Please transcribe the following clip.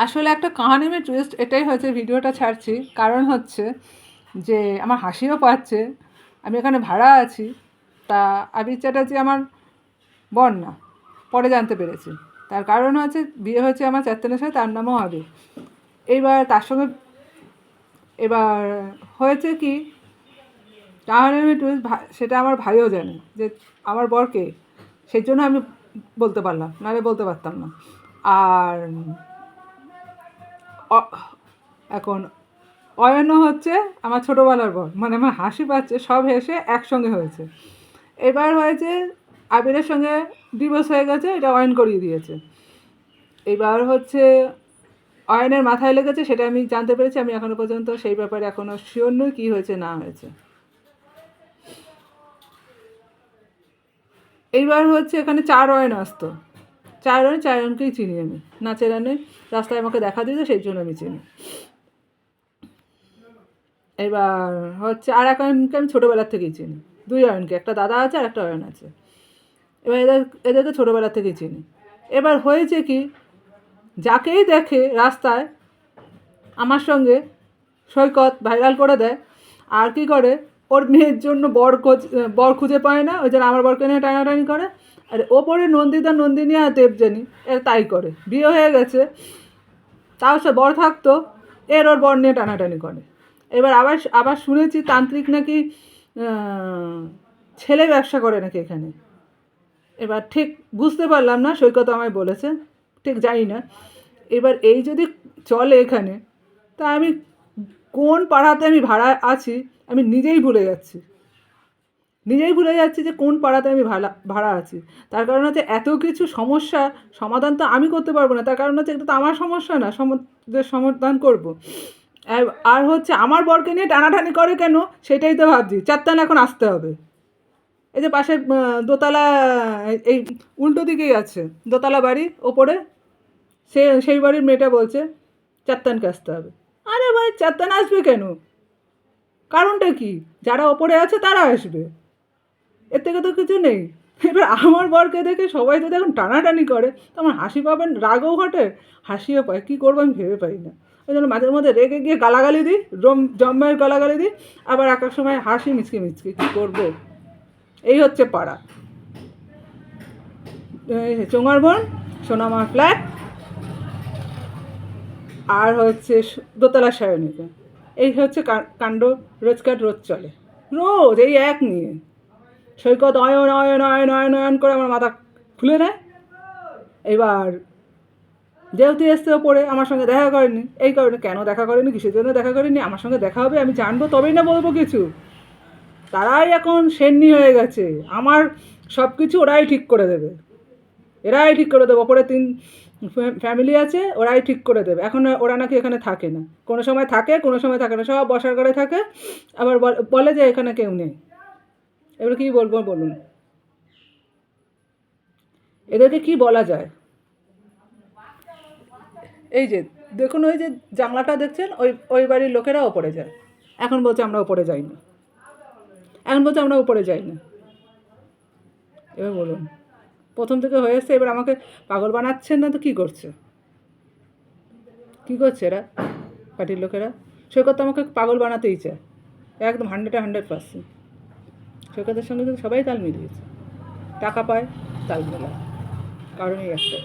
আসলে একটা কাহানি মে টুইস্ট এটাই হয়েছে, ভিডিওটা ছাড়ছি কারণ হচ্ছে যে আমার হাসিও পাচ্ছে। আমি এখানে ভাড়া আছি, তা আবির চ্যাটার্জি আমার বর না, পরে জানতে পেরেছি। তার কারণ হচ্ছে বিয়ে হয়েছে আমার চারতনের সাথে, তার নামও আবির। এইবার তার সঙ্গে এবার হয়েছে কি, কাহানি মে টুইস্ট সেটা আমার ভাইও জানে যে আমার বরকে, সেই জন্য আমি বলতে পারলাম, নাহলে বলতে পারতাম না। আর এখন অয়নও হচ্ছে আমার ছোটোবেলার বর, মানে আমার হাসি পাচ্ছে, সব হেসে একসঙ্গে হয়েছে। এবার হয়েছে আবিরের সঙ্গে ডিভোর্স হয়ে গেছে, এটা অয়ন করিয়ে দিয়েছে। এবার হচ্ছে অয়নের মাথায় লেগেছে, সেটা আমি জানতে পেরেছি। আমি এখনও পর্যন্ত সেই ব্যাপারে এখনও শিওর নই কী হয়েছে না হয়েছে। এইবার হচ্ছে এখানে 4 অয়ন আসতো, 4 অয়নকেই চিনি আমি, নাচের গানে রাস্তায় আমাকে দেখা দিত, সেই জন্য আমি চিনি। এবার হচ্ছে আর এক অয়নকে আমি ছোটোবেলার থেকেই চিনি, 2 অয়নকে, একটা দাদা আছে আর একটা অয়ন আছে। এবার এদেরকে ছোটোবেলার থেকেই চিনি। এবার হয়েছে কি, যাকেই দেখে রাস্তায় আমার সঙ্গে সৈকত ভাইরাল করে দেয়। আর কি করে, ওর মেয়ের জন্য বর খুঁজে পায় না, ওই জন্য আমার বরকে নিয়ে টানাটানি করে। আর ওপরে নন্দিতা, নন্দিনী আর দেবযানী এর তাই করে, বিয়ে হয়ে গেছে তাও সে বর থাকতো, ওর বর নিয়ে টানাটানি করে। এবার আবার আবার শুনেছি তান্ত্রিক নাকি ছেলে ব্যবসা করে নাকি এখানে। এবার ঠিক বুঝতে পারলাম না, সৈকত আমায় বলেছে, ঠিক জানি না। এবার এই যদি চলে এখানে, তা আমি কোন পাড়াতে আমি ভাড়া আছি আমি নিজেই ভুলে যাচ্ছি যে কোন পাড়াতে আমি ভাড়া আছি। তার কারণ হচ্ছে এত কিছু সমস্যা সমাধান তো আমি করতে পারবো না, তার কারণ হচ্ছে এটা তো আমার সমস্যা না, সমাধান করব। আর হচ্ছে আমার বরকে নিয়ে টানাটানি করে কেন, সেটাই তো ভাবছি। 4 এখন আসতে হবে। এই যে পাশে দোতলা, এই উল্টো দিকেই আছে দোতলা বাড়ি ওপরে, সেই বাড়ির মেয়েটা বলছে 4 আসতে হবে। আরে ভাই 4 আসবে কেন, কারণটা কি? যারা ওপরে আছে তারা আসবে, এর থেকে তো কিছু নেই। এবার আমার বরকে দেখে সবাই যদি এখন টানাটানি করে, তো আমার হাসি পাবেন, রাগও ঘটে, হাসিও পায়, কী করবো আমি ভেবে পাই না। ওই জন্য মাঝে মধ্যে রেগে গিয়ে গালাগালি দিই, জম্মের গালাগালি দিই, আবার এক এক সময় হাসি মিচকে কী করবো। এই হচ্ছে পাড়া, চোঙারবন, সোনামা ফ্ল্যাট, আর হচ্ছে দোতলা সায়নিকা। এই হচ্ছে কাণ্ড, রোজকার রোজ চলে, রোজ এই এক নিয়ে। সৈকত অয়ন অয়ন অয়ন অয়ন অয়ন করে আমার মাথা খুলে নেয়। এবার যেহেতু এসছে ওপরে, আমার সঙ্গে দেখা করেনি, এই কারণে, কেন দেখা করেনি, কিসের জন্য দেখা করেনি, আমার সঙ্গে দেখা হবে আমি জানবো, তবেই না বলবো কিছু। তারাই এখন সেন্নি হয়ে গেছে, আমার সব কিছু ওরাই ঠিক করে দেবে, এরাই ঠিক করে দেবে। ওপরে 3 ফ্যামিলি আছে, ওরাই ঠিক করে দেবে। এখন ওরা নাকি এখানে থাকে না, কোনো সময় থাকে কোনো সময় থাকে না, সব বসার ঘরে থাকে, আবার বলে যে এখানে কেউ নেই। এবার কী বলবো বলুন, এদেরকে কি বলা যায়? এই যে দেখুন, ওই যে জানলাটা দেখছেন, ওই বাড়ির লোকেরা ওপরে যায়, এখন বলছে আমরা ওপরে যাই না, এবার বলুন, প্রথম থেকে হয়ে এসছে, এবার আমাকে পাগল বানাচ্ছেন না তো কী করছে এরা পার্টির লোকেরা? সৈকত আমাকে পাগল বানাতেই চায়, একদম 100% সৈকতের সঙ্গে কিন্তু সবাই তাল মিলিয়েছে, টাকা পায়, তাল মেলায়, কারণই একটা।